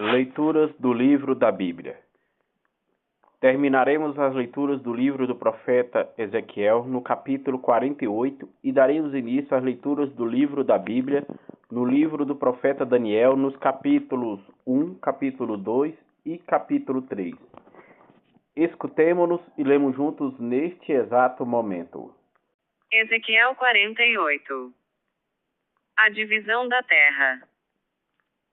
Leituras do livro da Bíblia. Terminaremos as leituras do livro do profeta Ezequiel no capítulo 48 e daremos início às leituras do livro da Bíblia no livro do profeta Daniel nos capítulos 1, capítulo 2 e capítulo 3. Escutemo-nos e lemos juntos neste exato momento. Ezequiel 48. A divisão da terra.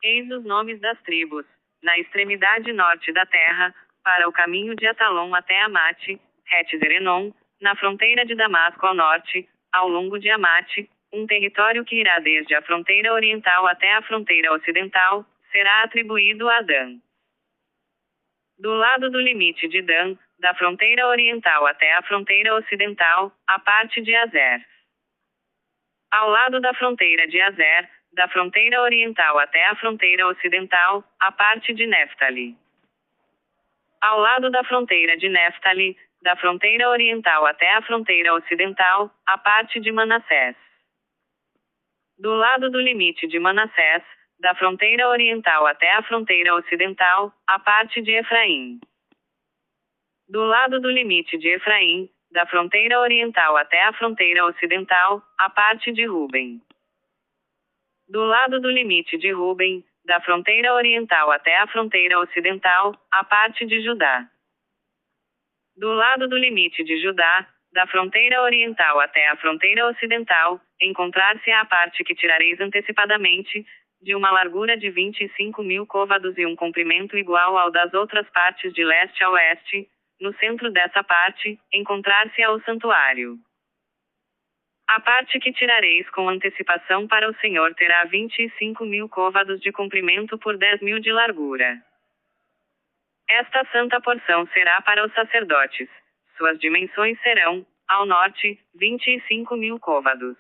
Eis os nomes das tribos, na extremidade norte da terra, para o caminho de Atalon até Amate, Het-Zerenon, na fronteira de Damasco ao norte, ao longo de Amate, um território que irá desde a fronteira oriental até a fronteira ocidental, será atribuído a Dan. Do lado do limite de Dan, da fronteira oriental até a fronteira ocidental, a parte de Azer. Ao lado da fronteira de Azer, da fronteira oriental até a fronteira ocidental, a parte de Neftali. Ao lado da fronteira de Neftali, da fronteira oriental até a fronteira ocidental, a parte de Manassés. Do lado do limite de Manassés, da fronteira oriental até a fronteira ocidental, a parte de Efraim. Do lado do limite de Efraim, da fronteira oriental até a fronteira ocidental, a parte de Ruben. Do lado do limite de Ruben, da fronteira oriental até a fronteira ocidental, a parte de Judá. Do lado do limite de Judá, da fronteira oriental até a fronteira ocidental, encontrar-se-á a parte que tirareis antecipadamente, de uma largura de 25.000 côvados e um comprimento igual ao das outras partes de leste a oeste. No centro dessa parte, encontrar-se-á o santuário. A parte que tirareis com antecipação para o Senhor terá 25.000 côvados de comprimento por 10.000 de largura. Esta santa porção será para os sacerdotes. Suas dimensões serão, ao norte, 25.000 côvados.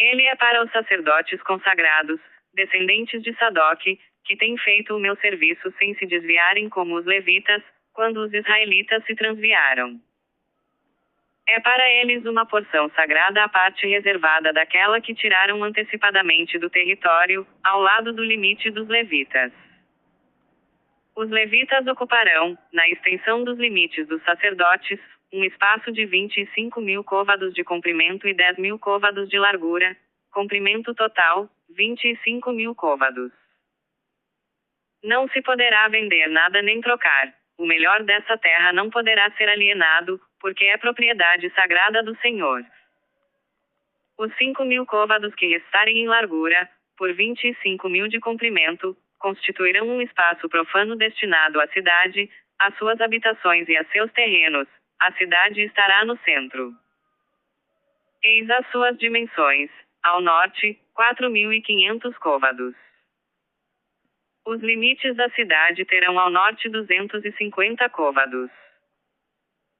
Ele é para os sacerdotes consagrados, descendentes de Sadoque, que têm feito o meu serviço sem se desviarem como os levitas, quando os israelitas se transviaram. É para eles uma porção sagrada à parte reservada daquela que tiraram antecipadamente do território, ao lado do limite dos levitas. Os levitas ocuparão, na extensão dos limites dos sacerdotes, um espaço de 25.000 côvados de comprimento e 10.000 côvados de largura, comprimento total, 25.000 côvados. Não se poderá vender nada nem trocar. O melhor dessa terra não poderá ser alienado, porque é propriedade sagrada do Senhor. Os 5.000 côvados que restarem em largura, por 25.000 de comprimento, constituirão um espaço profano destinado à cidade, às suas habitações e a seus terrenos. A cidade estará no centro. Eis as suas dimensões. Ao norte, 4.500 côvados. Os limites da cidade terão ao norte 250 côvados.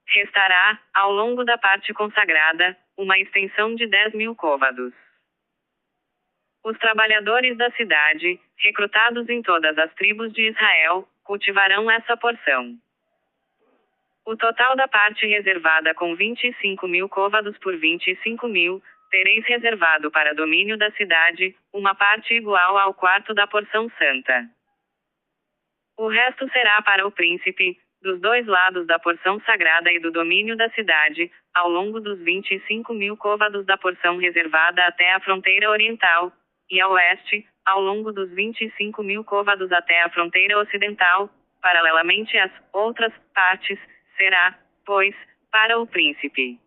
Restará, ao longo da parte consagrada, uma extensão de 10.000 côvados. Os trabalhadores da cidade, recrutados em todas as tribos de Israel, cultivarão essa porção. O total da parte reservada com 25.000 côvados por 25.000, tereis reservado para domínio da cidade, uma parte igual ao quarto da porção santa. O resto será para o príncipe, dos dois lados da porção sagrada e do domínio da cidade, ao longo dos 25.000 côvados da porção reservada até a fronteira oriental, e ao oeste, ao longo dos 25.000 côvados até a fronteira ocidental, paralelamente às outras partes, será, pois, para o príncipe.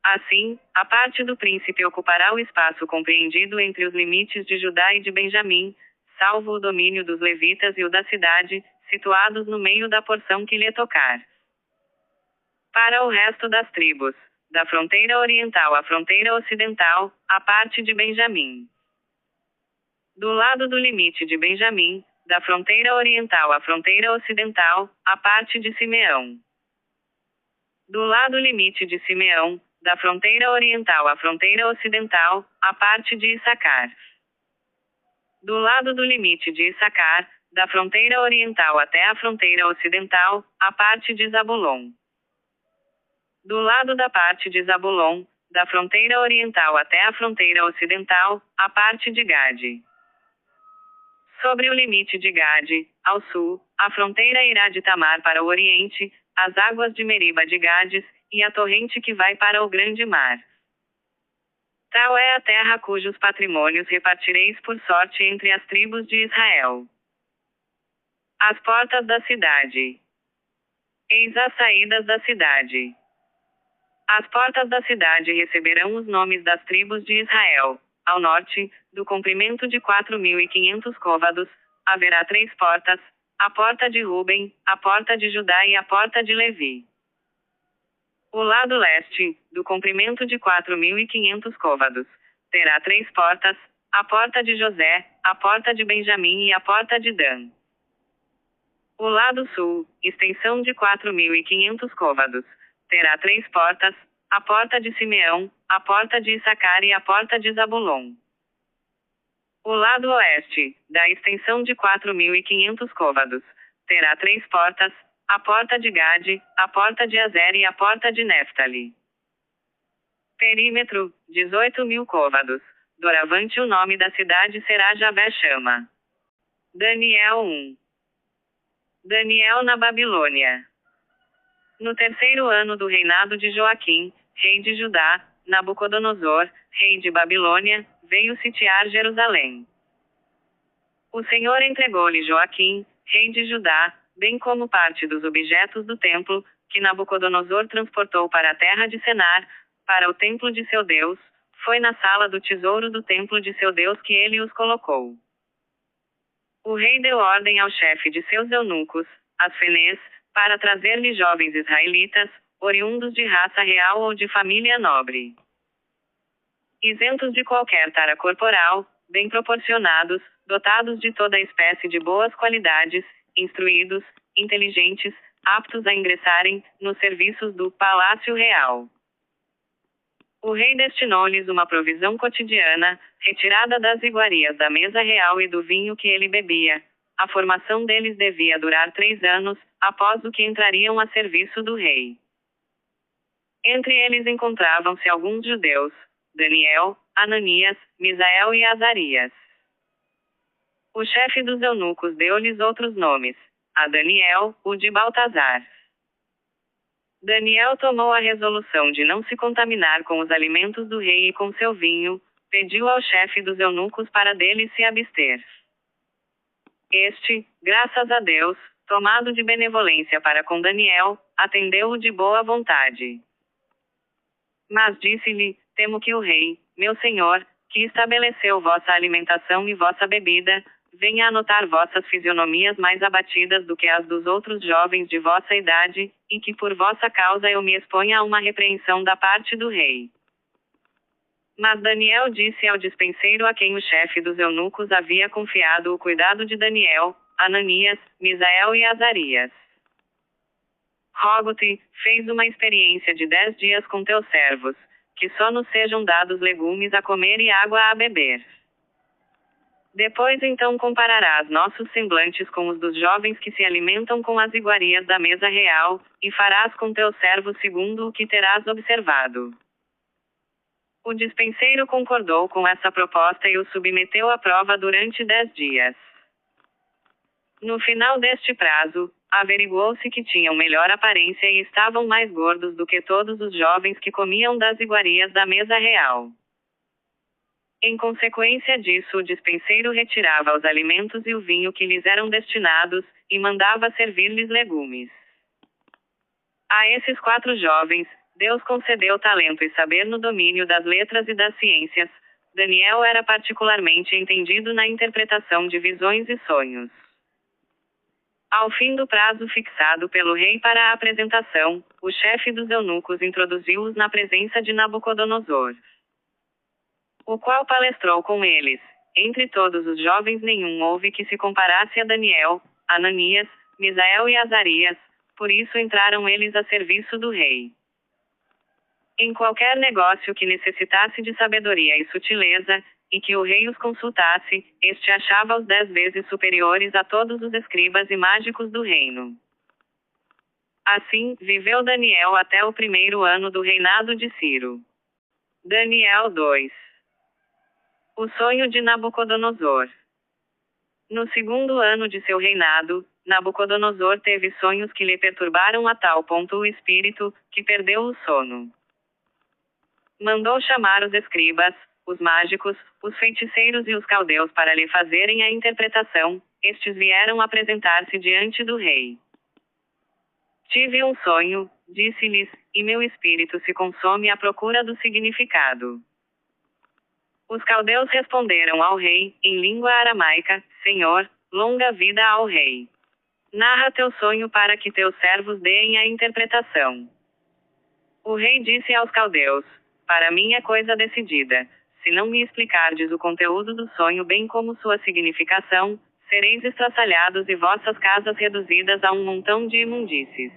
Assim, a parte do príncipe ocupará o espaço compreendido entre os limites de Judá e de Benjamim, salvo o domínio dos levitas e o da cidade, situados no meio da porção que lhe tocar. Para o resto das tribos, da fronteira oriental à fronteira ocidental, a parte de Benjamim. Do lado do limite de Benjamim, da fronteira oriental à fronteira ocidental, a parte de Simeão. Do lado limite de Simeão, da fronteira oriental à fronteira ocidental, a parte de Issacar. Do lado do limite de Issacar, da fronteira oriental até a fronteira ocidental, a parte de Zabulon. Do lado da parte de Zabulon, da fronteira oriental até a fronteira ocidental, a parte de Gade. Sobre o limite de Gade, ao sul, a fronteira irá de Tamar para o oriente, as águas de Meriba de Gades, e a torrente que vai para o grande mar. Tal é a terra cujos patrimônios repartireis por sorte entre as tribos de Israel. As portas da cidade. Eis as saídas da cidade. As portas da cidade receberão os nomes das tribos de Israel. Ao norte, do comprimento de 4.500 côvados, haverá 3 portas, a porta de Ruben, a porta de Judá e a porta de Levi. O lado leste, do comprimento de 4.500 côvados, terá 3 portas, a porta de José, a porta de Benjamim e a porta de Dan. O lado sul, extensão de 4.500 côvados, terá 3 portas, a porta de Simeão, a porta de Issacar e a porta de Zabulon. O lado oeste, da extensão de 4.500 côvados, terá 3 portas, a porta de Gade, a porta de Azer e a porta de Néftali. Perímetro, 18.000 côvados. Doravante o nome da cidade será Javé-Chama. Daniel 1. Daniel na Babilônia. No 3º ano do reinado de Joaquim, rei de Judá, Nabucodonosor, rei de Babilônia, veio sitiar Jerusalém. O Senhor entregou-lhe Joaquim, rei de Judá, bem como parte dos objetos do templo, que Nabucodonosor transportou para a terra de Senar, para o templo de seu Deus, foi na sala do tesouro do templo de seu Deus que ele os colocou. O rei deu ordem ao chefe de seus eunucos, Asfenez, para trazer-lhe jovens israelitas, oriundos de raça real ou de família nobre. Isentos de qualquer tara corporal, bem proporcionados, dotados de toda espécie de boas qualidades, instruídos, inteligentes, aptos a ingressarem nos serviços do Palácio Real. O rei destinou-lhes uma provisão cotidiana, retirada das iguarias da mesa real e do vinho que ele bebia. A formação deles devia durar 3 anos, após o que entrariam a serviço do rei. Entre eles encontravam-se alguns judeus: Daniel, Ananias, Misael e Azarias. O chefe dos eunucos deu-lhes outros nomes: a Daniel, o de Baltazar. Daniel tomou a resolução de não se contaminar com os alimentos do rei e com seu vinho, pediu ao chefe dos eunucos para dele se abster. Este, graças a Deus, tomado de benevolência para com Daniel, atendeu-o de boa vontade. Mas disse-lhe: temo que o rei, meu senhor, que estabeleceu vossa alimentação e vossa bebida, venha a notar vossas fisionomias mais abatidas do que as dos outros jovens de vossa idade, e que por vossa causa eu me exponha a uma repreensão da parte do rei. Mas Daniel disse ao dispenseiro a quem o chefe dos eunucos havia confiado o cuidado de Daniel, Ananias, Misael e Azarias: rogo-te, fez uma experiência de 10 dias com teus servos, que só nos sejam dados legumes a comer e água a beber. Depois então compararás nossos semblantes com os dos jovens que se alimentam com as iguarias da mesa real, e farás com teus servos segundo o que terás observado. O dispenseiro concordou com essa proposta e o submeteu à prova durante 10 dias. No final deste prazo, averiguou-se que tinham melhor aparência e estavam mais gordos do que todos os jovens que comiam das iguarias da mesa real. Em consequência disso, o dispenseiro retirava os alimentos e o vinho que lhes eram destinados, e mandava servir-lhes legumes. A esses 4 jovens, Deus concedeu talento e saber no domínio das letras e das ciências. Daniel era particularmente entendido na interpretação de visões e sonhos. Ao fim do prazo fixado pelo rei para a apresentação, o chefe dos eunucos introduziu-os na presença de Nabucodonosor, o qual palestrou com eles. Entre todos os jovens nenhum houve que se comparasse a Daniel, Ananias, Misael e Azarias, por isso entraram eles a serviço do rei. Em qualquer negócio que necessitasse de sabedoria e sutileza, e que o rei os consultasse, este achava-os 10 vezes superiores a todos os escribas e mágicos do reino. Assim, viveu Daniel até o 1º ano do reinado de Ciro. Daniel 2. O sonho de Nabucodonosor. No segundo ano de seu reinado, Nabucodonosor teve sonhos que lhe perturbaram a tal ponto o espírito, que perdeu o sono. Mandou chamar os escribas, os mágicos, os feiticeiros e os caldeus para lhe fazerem a interpretação. Estes vieram apresentar-se diante do rei. Tive um sonho, disse-lhes, e meu espírito se consome à procura do significado. Os caldeus responderam ao rei, em língua aramaica: Senhor, longa vida ao rei. Narra teu sonho para que teus servos deem a interpretação. O rei disse aos caldeus: Para mim é coisa decidida. Se não me explicardes o conteúdo do sonho bem como sua significação, sereis estraçalhados e vossas casas reduzidas a um montão de imundícies.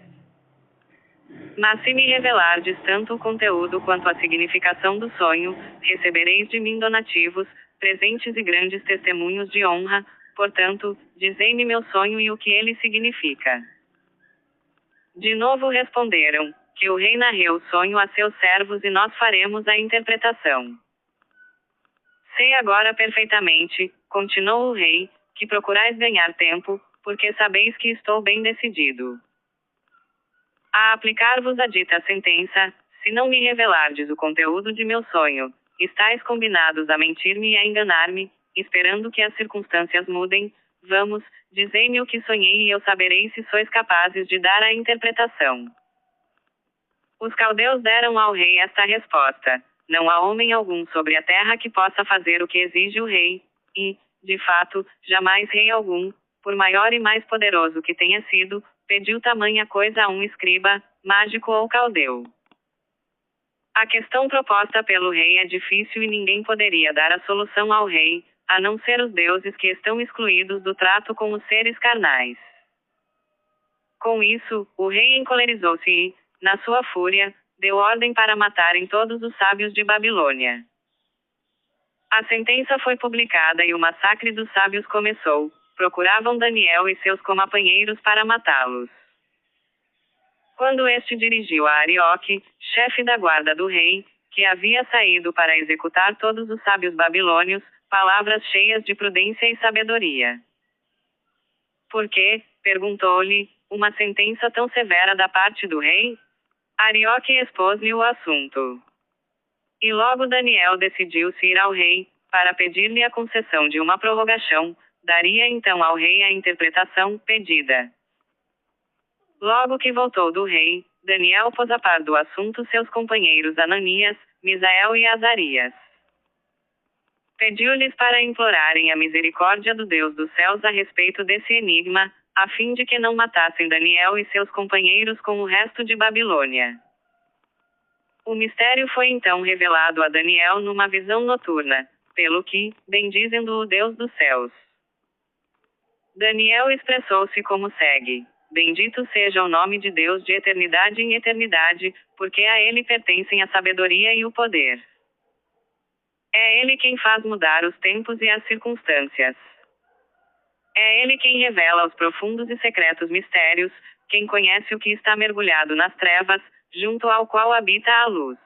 Mas se me revelardes tanto o conteúdo quanto a significação do sonho, recebereis de mim donativos, presentes e grandes testemunhos de honra. Portanto, dizei-me meu sonho e o que ele significa. De novo responderam: que o rei narre o sonho a seus servos e nós faremos a interpretação. Sei agora perfeitamente, continuou o rei, que procurais ganhar tempo, porque sabeis que estou bem decidido a aplicar-vos a dita sentença. Se não me revelardes o conteúdo de meu sonho, estáis combinados a mentir-me e a enganar-me, esperando que as circunstâncias mudem. Vamos, dizei-me o que sonhei e eu saberei se sois capazes de dar a interpretação. Os caldeus deram ao rei esta resposta: não há homem algum sobre a terra que possa fazer o que exige o rei, e, de fato, jamais rei algum, por maior e mais poderoso que tenha sido, pediu tamanha coisa a um escriba, mágico ou caldeu. A questão proposta pelo rei é difícil e ninguém poderia dar a solução ao rei, a não ser os deuses que estão excluídos do trato com os seres carnais. Com isso, o rei encolerizou-se e, na sua fúria, deu ordem para matarem todos os sábios de Babilônia. A sentença foi publicada e o massacre dos sábios começou. Procuravam Daniel e seus companheiros para matá-los. Quando este dirigiu a Arioque, chefe da guarda do rei, que havia saído para executar todos os sábios babilônios, palavras cheias de prudência e sabedoria. Por que, perguntou-lhe, uma sentença tão severa da parte do rei? Arioque expôs-lhe o assunto. E logo Daniel decidiu-se ir ao rei, para pedir-lhe a concessão de uma prorrogação. Daria então ao rei a interpretação pedida. Logo que voltou do rei, Daniel pôs a par do assunto seus companheiros Ananias, Misael e Azarias. Pediu-lhes para implorarem a misericórdia do Deus dos céus a respeito desse enigma, a fim de que não matassem Daniel e seus companheiros com o resto de Babilônia. O mistério foi então revelado a Daniel numa visão noturna, pelo que, bendizendo o Deus dos céus. Daniel expressou-se como segue: Bendito seja o nome de Deus de eternidade em eternidade, porque a ele pertencem a sabedoria e o poder. É ele quem faz mudar os tempos e as circunstâncias. É ele quem revela os profundos e secretos mistérios, quem conhece o que está mergulhado nas trevas, junto ao qual habita a luz.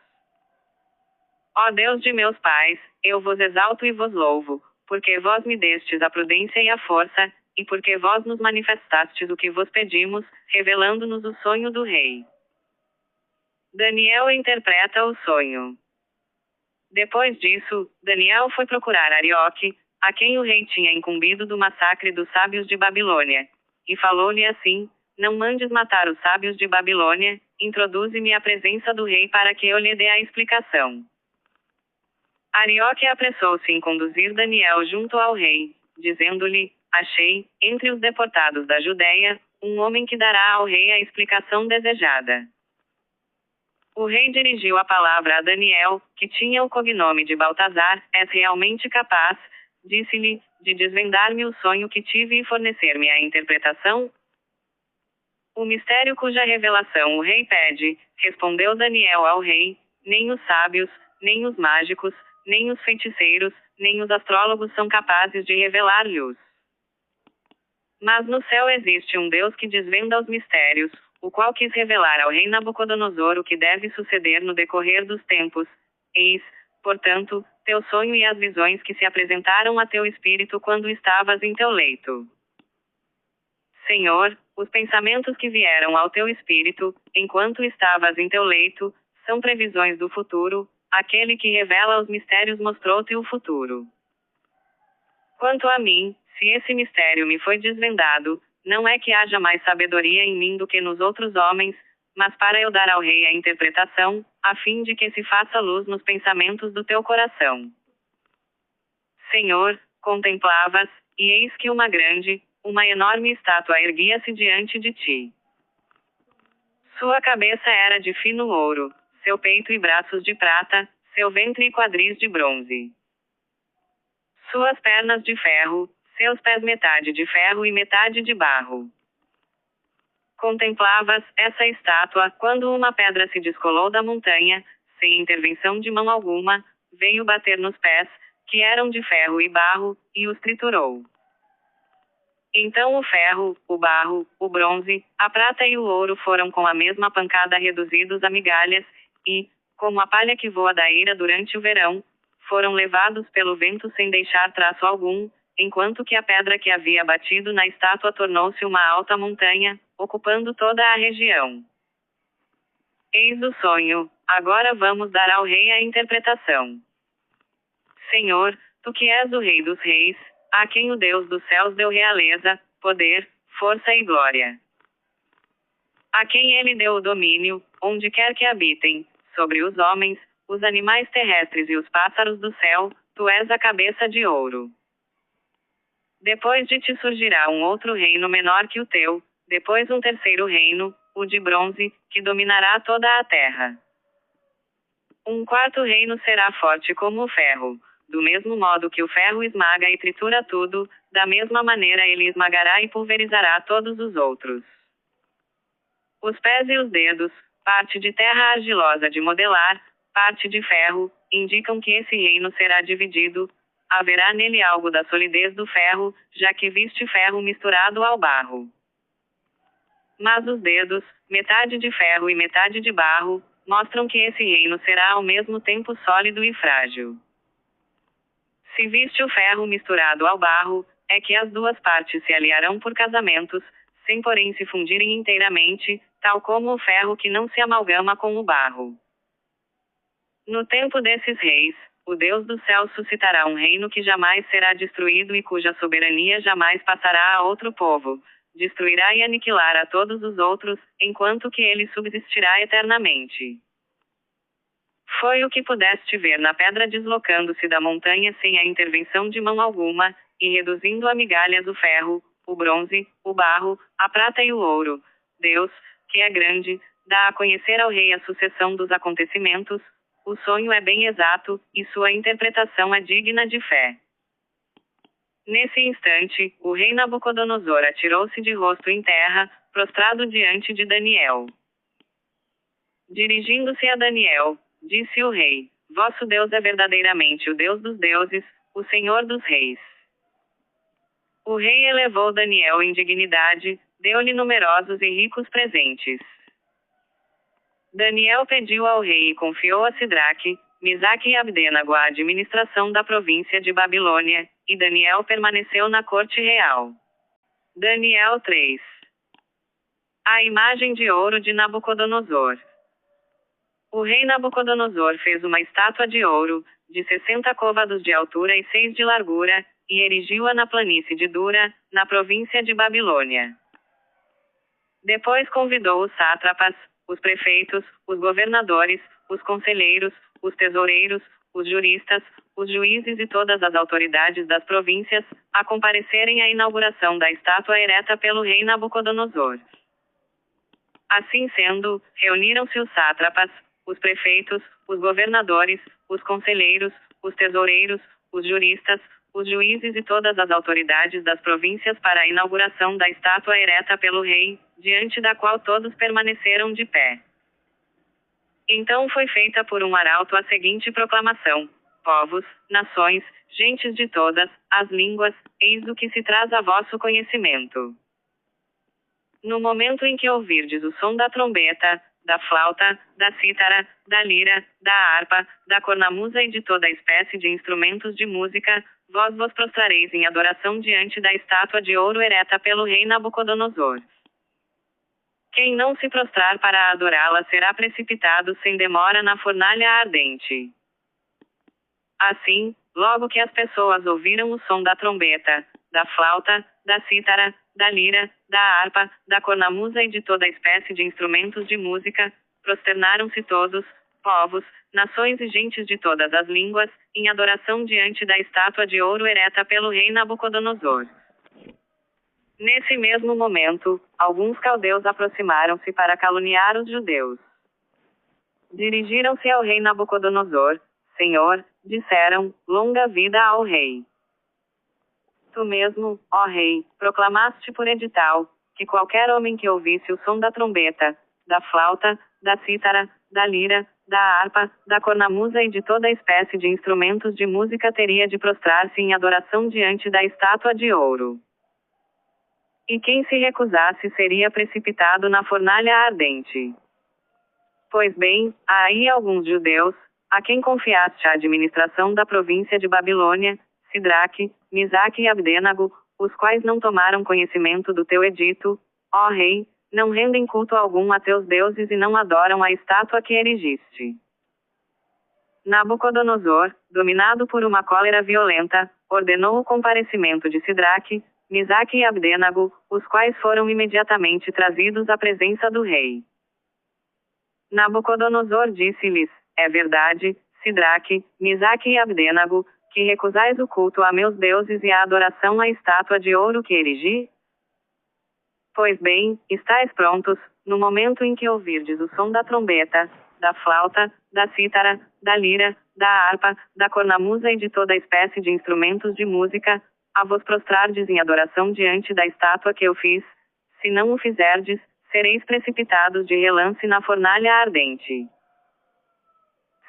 Ó Deus de meus pais, eu vos exalto e vos louvo, porque vós me destes a prudência e a força, e porque vós nos manifestastes o que vos pedimos, revelando-nos o sonho do rei. Daniel interpreta o sonho. Depois disso, Daniel foi procurar Arioque, a quem o rei tinha incumbido do massacre dos sábios de Babilônia, e falou-lhe assim: Não mandes matar os sábios de Babilônia, introduze-me à presença do rei para que eu lhe dê a explicação. Arioque apressou-se em conduzir Daniel junto ao rei, dizendo-lhe: Achei, entre os deportados da Judéia, um homem que dará ao rei a explicação desejada. O rei dirigiu a palavra a Daniel, que tinha o cognome de Baltazar. És realmente capaz, disse-lhe, de desvendar-me o sonho que tive e fornecer-me a interpretação? O mistério cuja revelação o rei pede, respondeu Daniel ao rei, nem os sábios, nem os mágicos, nem os feiticeiros, nem os astrólogos são capazes de revelar-lhe-os. Mas no céu existe um Deus que desvenda os mistérios, o qual quis revelar ao rei Nabucodonosor o que deve suceder no decorrer dos tempos. Eis, portanto, teu sonho e as visões que se apresentaram a teu espírito quando estavas em teu leito. Senhor, os pensamentos que vieram ao teu espírito, enquanto estavas em teu leito, são previsões do futuro, aquele que revela os mistérios mostrou-te o futuro. Quanto a mim, se esse mistério me foi desvendado, não é que haja mais sabedoria em mim do que nos outros homens, mas para eu dar ao rei a interpretação, a fim de que se faça luz nos pensamentos do teu coração. Senhor, contemplavas, e eis que uma enorme estátua erguia-se diante de ti. Sua cabeça era de fino ouro, seu peito e braços de prata, seu ventre e quadris de bronze. Suas pernas de ferro, seus pés metade de ferro e metade de barro. Contemplavas essa estátua quando uma pedra se descolou da montanha, sem intervenção de mão alguma, veio bater nos pés, que eram de ferro e barro, e os triturou. Então o ferro, o barro, o bronze, a prata e o ouro foram com a mesma pancada reduzidos a migalhas, e, como a palha que voa da eira durante o verão, foram levados pelo vento sem deixar traço algum, enquanto que a pedra que havia batido na estátua tornou-se uma alta montanha, ocupando toda a região. Eis o sonho, agora vamos dar ao rei a interpretação. Senhor, tu que és o rei dos reis, a quem o Deus dos céus deu realeza, poder, força e glória. A quem ele deu o domínio, onde quer que habitem, sobre os homens, os animais terrestres e os pássaros do céu, tu és a cabeça de ouro. Depois de ti surgirá um outro reino menor que o teu, depois um terceiro reino, o de bronze, que dominará toda a terra. Um quarto reino será forte como o ferro. Do mesmo modo que o ferro esmaga e tritura tudo, da mesma maneira ele esmagará e pulverizará todos os outros. Os pés e os dedos, parte de terra argilosa de modelar, parte de ferro, indicam que esse reino será dividido. Haverá nele algo da solidez do ferro, já que viste ferro misturado ao barro. Mas os dedos, metade de ferro e metade de barro, mostram que esse reino será ao mesmo tempo sólido e frágil. Se viste o ferro misturado ao barro, é que as duas partes se aliarão por casamentos, sem porém se fundirem inteiramente, tal como o ferro que não se amalgama com o barro. No tempo desses reis, o Deus do céu suscitará um reino que jamais será destruído e cuja soberania jamais passará a outro povo. Destruirá e aniquilará todos os outros, enquanto que ele subsistirá eternamente. Foi o que pudeste ver na pedra deslocando-se da montanha sem a intervenção de mão alguma, e reduzindo a migalhas o ferro, o bronze, o barro, a prata e o ouro. Deus, que é grande, dá a conhecer ao rei a sucessão dos acontecimentos. O sonho é bem exato, e sua interpretação é digna de fé. Nesse instante, o rei Nabucodonosor atirou-se de rosto em terra, prostrado diante de Daniel. Dirigindo-se a Daniel, disse o rei: Vosso Deus é verdadeiramente o Deus dos deuses, o Senhor dos reis. O rei elevou Daniel em dignidade, deu-lhe numerosos e ricos presentes. Daniel pediu ao rei e confiou a Sidraque, Misaque e Abdenago a administração da província de Babilônia, e Daniel permaneceu na corte real. Daniel 3. A imagem de ouro de Nabucodonosor. O rei Nabucodonosor fez uma estátua de ouro, de 60 côvados de altura e 6 de largura, e erigiu-a na planície de Dura, na província de Babilônia. Depois convidou os sátrapas, os prefeitos, os governadores, os conselheiros, os tesoureiros, os juristas, os juízes e todas as autoridades das províncias, a comparecerem à inauguração da estátua ereta pelo rei Nabucodonosor. Assim sendo, reuniram-se os sátrapas, os prefeitos, os governadores, os conselheiros, os tesoureiros, os juristas, os juízes e todas as autoridades das províncias para a inauguração da estátua ereta pelo rei, diante da qual todos permaneceram de pé. Então foi feita por um arauto a seguinte proclamação: povos, nações, gentes de todas as línguas, eis o que se traz a vosso conhecimento. No momento em que ouvirdes o som da trombeta, da flauta, da cítara, da lira, da harpa, da cornamusa e de toda espécie de instrumentos de música, vós vos prostrareis em adoração diante da estátua de ouro ereta pelo rei Nabucodonosor. Quem não se prostrar para adorá-la será precipitado sem demora na fornalha ardente. Assim, logo que as pessoas ouviram o som da trombeta, da flauta, da cítara, da lira, da harpa, da cornamusa e de toda espécie de instrumentos de música, prosternaram-se todos, povos, nações e gentes de todas as línguas, em adoração diante da estátua de ouro ereta pelo rei Nabucodonosor. Nesse mesmo momento, alguns caldeus aproximaram-se para caluniar os judeus. Dirigiram-se ao rei Nabucodonosor. Senhor, disseram, longa vida ao rei. Tu mesmo, ó rei, proclamaste por edital, que qualquer homem que ouvisse o som da trombeta, da flauta, da cítara, da lira, da harpa, da cornamusa e de toda espécie de instrumentos de música teria de prostrar-se em adoração diante da estátua de ouro. E quem se recusasse seria precipitado na fornalha ardente. Pois bem, há aí alguns judeus, a quem confiaste a administração da província de Babilônia, Sidraque, Misaque e Abdênago, os quais não tomaram conhecimento do teu edito, ó rei, não rendem culto algum a teus deuses e não adoram a estátua que erigiste. Nabucodonosor, dominado por uma cólera violenta, ordenou o comparecimento de Sidraque, Misaque e Abdênago, os quais foram imediatamente trazidos à presença do rei. Nabucodonosor disse-lhes, é verdade, Sidraque, Misaque e Abdênago, que recusais o culto a meus deuses e a adoração à estátua de ouro que erigi? Pois bem, estáis prontos, no momento em que ouvirdes o som da trombeta, da flauta, da cítara, da lira, da harpa, da cornamusa e de toda espécie de instrumentos de música, a vos prostrardes em adoração diante da estátua que eu fiz. Se não o fizerdes, sereis precipitados de relance na fornalha ardente.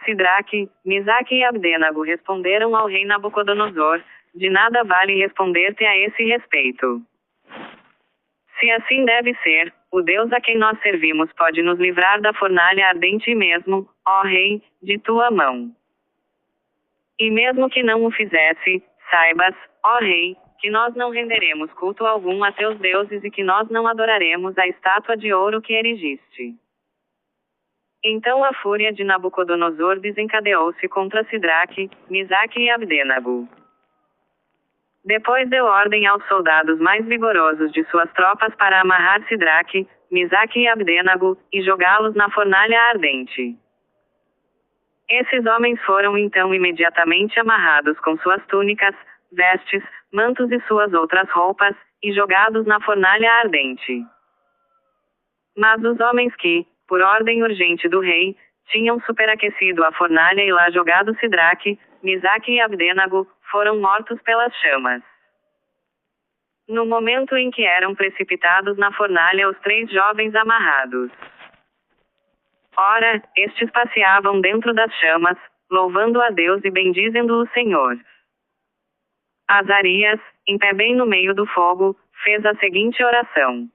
Sidraque, Misaque e Abdênago responderam ao rei Nabucodonosor, de nada vale responder-te a esse respeito. Se assim deve ser, o Deus a quem nós servimos pode nos livrar da fornalha ardente mesmo, ó rei, de tua mão. E mesmo que não o fizesse, saibas, ó rei, que nós não renderemos culto algum a teus deuses e que nós não adoraremos a estátua de ouro que erigiste. Então a fúria de Nabucodonosor desencadeou-se contra Sidraque, Misaque e Abdênago. Depois deu ordem aos soldados mais vigorosos de suas tropas para amarrar Sidraque, Misaque e Abdênago, e jogá-los na fornalha ardente. Esses homens foram então imediatamente amarrados com suas túnicas, vestes, mantos e suas outras roupas, e jogados na fornalha ardente. Mas os homens que, por ordem urgente do rei, tinham superaquecido a fornalha e lá jogado Sidraque, Misaque e Abdênago, foram mortos pelas chamas. No momento em que eram precipitados na fornalha os 3 jovens amarrados. Ora, estes passeavam dentro das chamas, louvando a Deus e bendizendo o Senhor. Azarias, em pé bem no meio do fogo, fez a seguinte oração.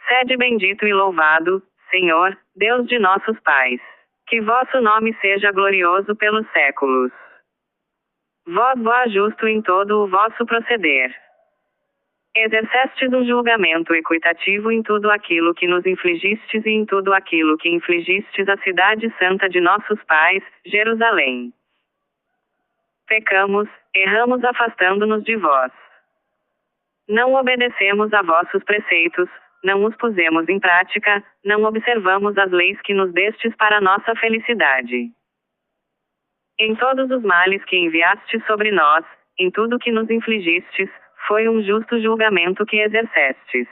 Sede bendito e louvado, Senhor, Deus de nossos pais. Que vosso nome seja glorioso pelos séculos. Vós justo em todo o vosso proceder. Exercestes um julgamento equitativo em tudo aquilo que nos infligistes e em tudo aquilo que infligistes à cidade santa de nossos pais, Jerusalém. Pecamos, erramos afastando-nos de vós. Não obedecemos a vossos preceitos, não os pusemos em prática, não observamos as leis que nos destes para nossa felicidade. Em todos os males que enviastes sobre nós, em tudo que nos infligistes, foi um justo julgamento que exercestes.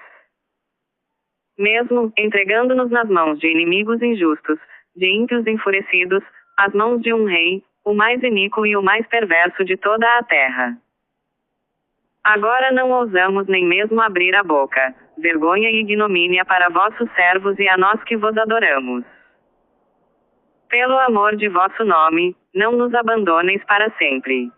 Mesmo, entregando-nos nas mãos de inimigos injustos, de ímpios enfurecidos, às mãos de um rei, o mais iníquo e o mais perverso de toda a terra. Agora não ousamos nem mesmo abrir a boca, vergonha e ignomínia para vossos servos e a nós que vos adoramos. Pelo amor de vosso nome, não nos abandoneis para sempre.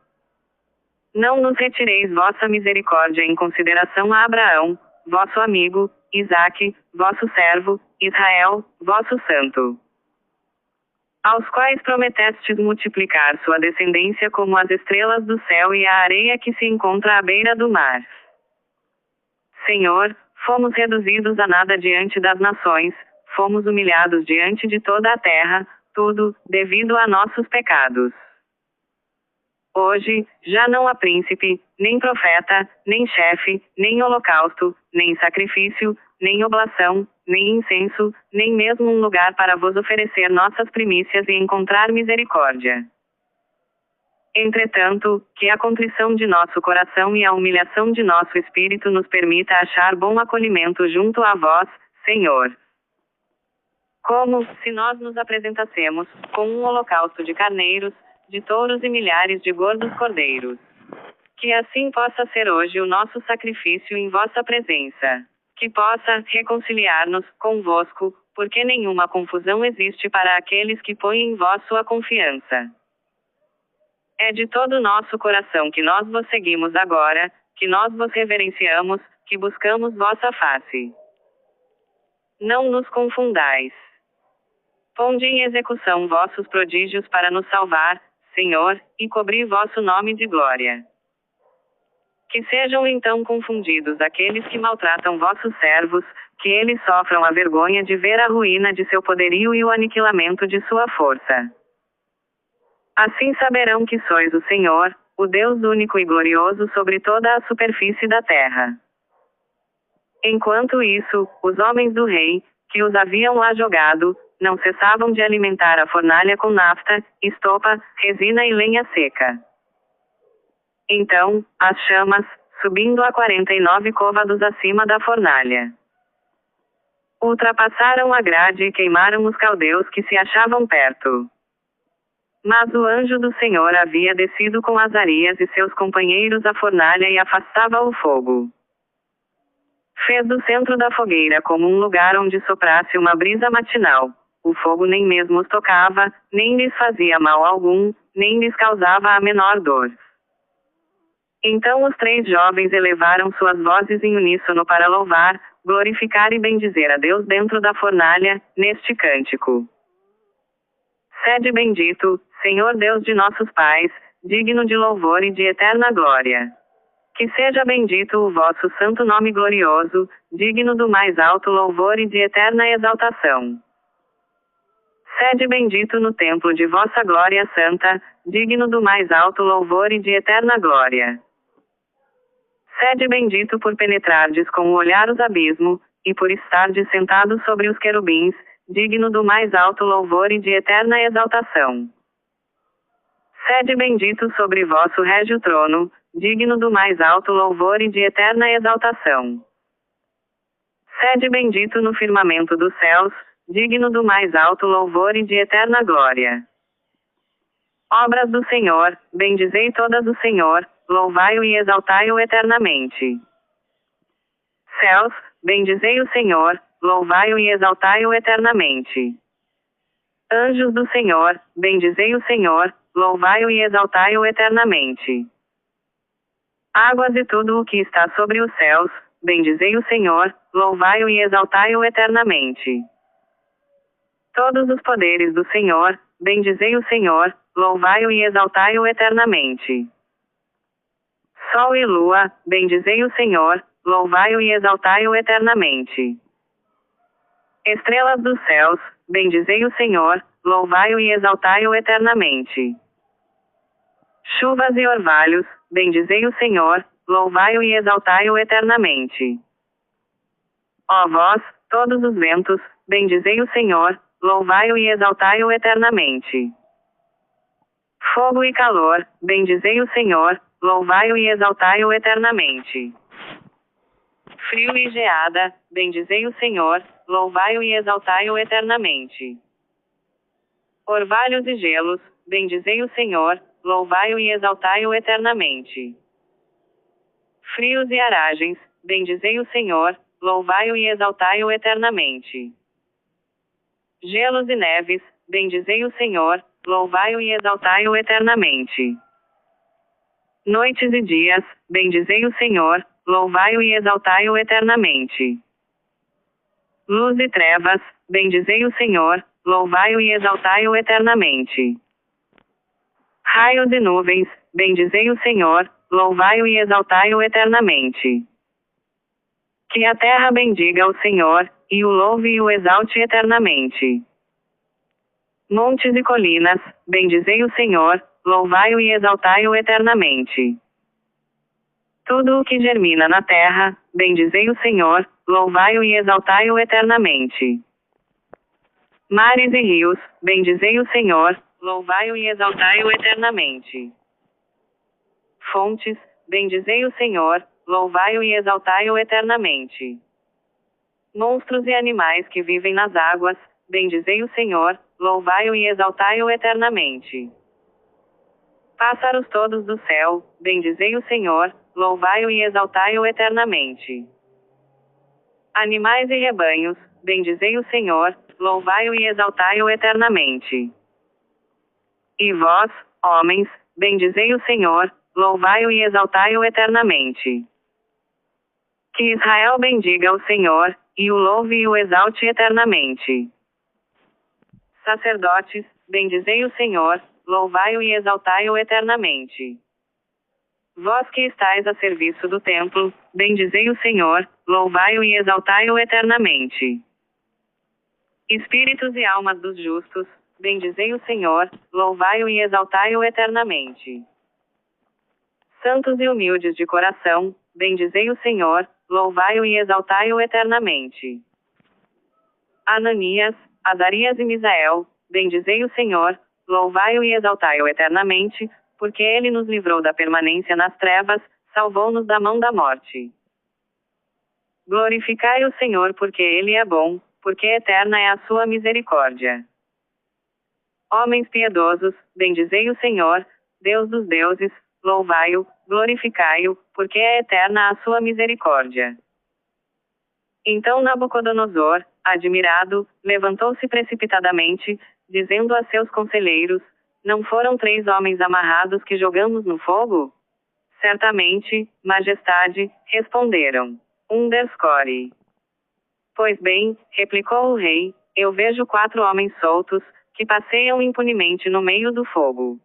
Não nos retireis vossa misericórdia em consideração a Abraão, vosso amigo, Isaque, vosso servo, Israel, vosso santo. Aos quais prometestes multiplicar sua descendência como as estrelas do céu e a areia que se encontra à beira do mar. Senhor, fomos reduzidos a nada diante das nações, fomos humilhados diante de toda a terra, tudo, devido a nossos pecados. Hoje, já não há príncipe, nem profeta, nem chefe, nem holocausto, nem sacrifício, nem oblação, nem incenso, nem mesmo um lugar para vos oferecer nossas primícias e encontrar misericórdia. Entretanto, que a contrição de nosso coração e a humilhação de nosso espírito nos permita achar bom acolhimento junto a vós, Senhor. Como, se nós nos apresentássemos, com um holocausto de carneiros, de touros e milhares de gordos cordeiros. Que assim possa ser hoje o nosso sacrifício em vossa presença. Que possa reconciliar-nos convosco, porque nenhuma confusão existe para aqueles que põem em vós sua confiança. É de todo o nosso coração que nós vos seguimos agora, que nós vos reverenciamos, que buscamos vossa face. Não nos confundais. Ponde em execução vossos prodígios para nos salvar, Senhor, e cobrir vosso nome de glória. Que sejam então confundidos aqueles que maltratam vossos servos, que eles sofram a vergonha de ver a ruína de seu poderio e o aniquilamento de sua força. Assim saberão que sois o Senhor, o Deus único e glorioso sobre toda a superfície da terra. Enquanto isso, os homens do rei, que os haviam lá jogado, não cessavam de alimentar a fornalha com nafta, estopa, resina e lenha seca. Então, as chamas, subindo a 49 côvados acima da fornalha, ultrapassaram a grade e queimaram os caldeus que se achavam perto. Mas o anjo do Senhor havia descido com Azarias e seus companheiros à fornalha e afastava o fogo. Fez do centro da fogueira como um lugar onde soprasse uma brisa matinal. O fogo nem mesmo os tocava, nem lhes fazia mal algum, nem lhes causava a menor dor. Então os 3 jovens elevaram suas vozes em uníssono para louvar, glorificar e bendizer a Deus dentro da fornalha, neste cântico. Sede bendito, Senhor Deus de nossos pais, digno de louvor e de eterna glória. Que seja bendito o vosso santo nome glorioso, digno do mais alto louvor e de eterna exaltação. Sede bendito no templo de vossa glória santa, digno do mais alto louvor e de eterna glória. Sede bendito por penetrardes com o olhar os abismos, e por estardes sentados sobre os querubins, digno do mais alto louvor e de eterna exaltação. Sede bendito sobre vosso régio trono, digno do mais alto louvor e de eterna exaltação. Sede bendito no firmamento dos céus, digno do mais alto louvor e de eterna glória. Obras do Senhor, bendizei todas o Senhor, louvai-o e exaltai-o eternamente. Céus, bendizei o Senhor, louvai-o e exaltai-o eternamente. Anjos do Senhor, bendizei o Senhor, louvai-o e exaltai-o eternamente. Águas e tudo o que está sobre os céus, bendizei o Senhor, louvai-o e exaltai-o eternamente. Todos os poderes do Senhor, bendizei o Senhor, louvai-o e exaltai-o eternamente. Sol e lua, bendizei o Senhor, louvai-o e exaltai-o eternamente. Estrelas dos céus, bendizei o Senhor, louvai-o e exaltai-o eternamente. Chuvas e orvalhos, bendizei o Senhor, louvai-o e exaltai-o eternamente. Ó vós, todos os ventos, bendizei o Senhor, louvai-o e exaltai-o eternamente. Fogo e calor, bendizei o Senhor, louvai-o e exaltai-o eternamente. Frio e geada, bendizei o Senhor, louvai-o e exaltai-o eternamente. Orvalhos e gelos, bendizei o Senhor, louvai-o e exaltai-o eternamente. Frios e aragens, bendizei o Senhor, louvai-o e exaltai-o eternamente. Gelos e neves, bendizei o Senhor, louvai-o e exaltai-o eternamente. Noites e dias, bendizei o Senhor, louvai-o e exaltai-o eternamente. Luz e trevas, bendizei o Senhor, louvai-o e exaltai-o eternamente. Raios e nuvens, bendizei o Senhor, louvai-o e exaltai-o eternamente. Que a terra bendiga o Senhor, e o louve e o exalte eternamente. Montes e colinas, bendizei o Senhor, louvai-o e exaltai-o eternamente. Tudo o que germina na terra, bendizei o Senhor, louvai-o e exaltai-o eternamente. Mares e rios, bendizei o Senhor, louvai-o e exaltai-o eternamente. Fontes, bendizei o Senhor, louvai-o e exaltai-o eternamente. Monstros e animais que vivem nas águas, bendizei o Senhor, louvai-o e exaltai-o eternamente. Pássaros todos do céu, bendizei o Senhor, louvai-o e exaltai-o eternamente. Animais e rebanhos, bendizei o Senhor, louvai-o e exaltai-o eternamente. E vós, homens, bendizei o Senhor, louvai-o e exaltai-o eternamente. Que Israel bendiga o Senhor, e o louve e o exalte eternamente. Sacerdotes, bendizei o Senhor, louvai-o e exaltai-o eternamente. Vós que estáis a serviço do templo, bendizei o Senhor, louvai-o e exaltai-o eternamente. Espíritos e almas dos justos, bendizei o Senhor, louvai-o e exaltai-o eternamente. Santos e humildes de coração, bendizei o Senhor, louvai-o e exaltai-o eternamente. Ananias, Azarias e Misael, bendizei o Senhor, louvai-o e exaltai-o eternamente, porque ele nos livrou da permanência nas trevas, salvou-nos da mão da morte. Glorificai o Senhor porque ele é bom, porque eterna é a sua misericórdia. Homens piedosos, bendizei o Senhor, Deus dos deuses, louvai-o, glorificai-o, porque é eterna a sua misericórdia. Então Nabucodonosor, admirado, levantou-se precipitadamente, dizendo a seus conselheiros: Não foram 3 homens amarrados que jogamos no fogo? Certamente, majestade, responderam. Underscore. Pois bem, replicou o rei, eu vejo 4 homens soltos, que passeiam impunemente no meio do fogo.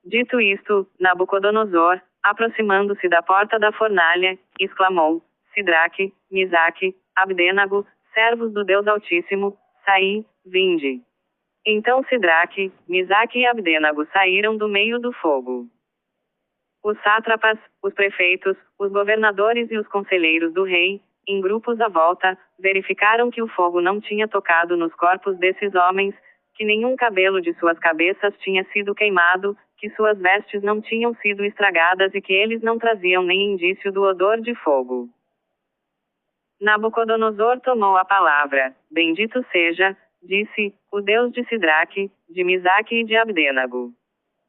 Dito isto, Nabucodonosor, aproximando-se da porta da fornalha, exclamou: Sidraque, Misaque, Abdênago, servos do Deus Altíssimo, saí, vinde. Então Sidraque, Misaque e Abdênago saíram do meio do fogo. Os sátrapas, os prefeitos, os governadores e os conselheiros do rei, em grupos à volta, verificaram que o fogo não tinha tocado nos corpos desses homens, que nenhum cabelo de suas cabeças tinha sido queimado, que suas vestes não tinham sido estragadas e que eles não traziam nem indício do odor de fogo. Nabucodonosor tomou a palavra. Bendito seja, disse, o Deus de Sidraque, de Misaque e de Abdênago.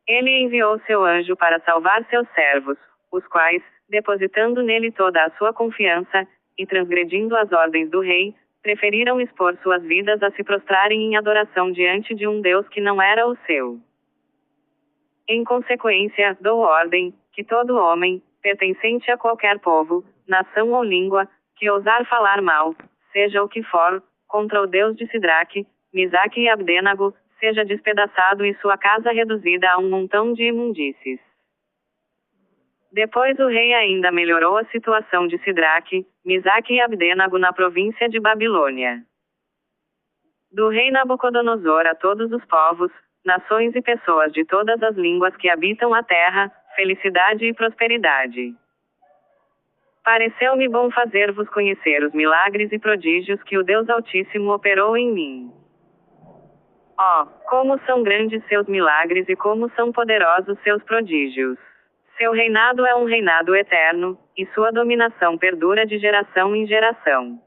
Ele enviou seu anjo para salvar seus servos, os quais, depositando nele toda a sua confiança, e transgredindo as ordens do rei, preferiram expor suas vidas a se prostrarem em adoração diante de um Deus que não era o seu. Em consequência, dou ordem, que todo homem, pertencente a qualquer povo, nação ou língua, que ousar falar mal, seja o que for, contra o Deus de Sidraque, Misaque e Abdênago, seja despedaçado e sua casa reduzida a um montão de imundícies. Depois o rei ainda melhorou a situação de Sidraque, Misaque e Abdênago na província de Babilônia. Do rei Nabucodonosor a todos os povos, nações e pessoas de todas as línguas que habitam a terra, felicidade e prosperidade. Pareceu-me bom fazer-vos conhecer os milagres e prodígios que o Deus Altíssimo operou em mim. Oh, como são grandes seus milagres e como são poderosos seus prodígios. Seu reinado é um reinado eterno, e sua dominação perdura de geração em geração.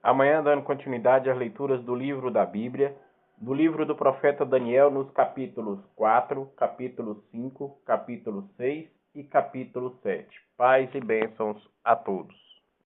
Amanhã, dando continuidade às leituras do livro da Bíblia, do livro do profeta Daniel, nos capítulos 4, capítulo 5, capítulo 6 e capítulo 7. Paz e bênçãos a todos.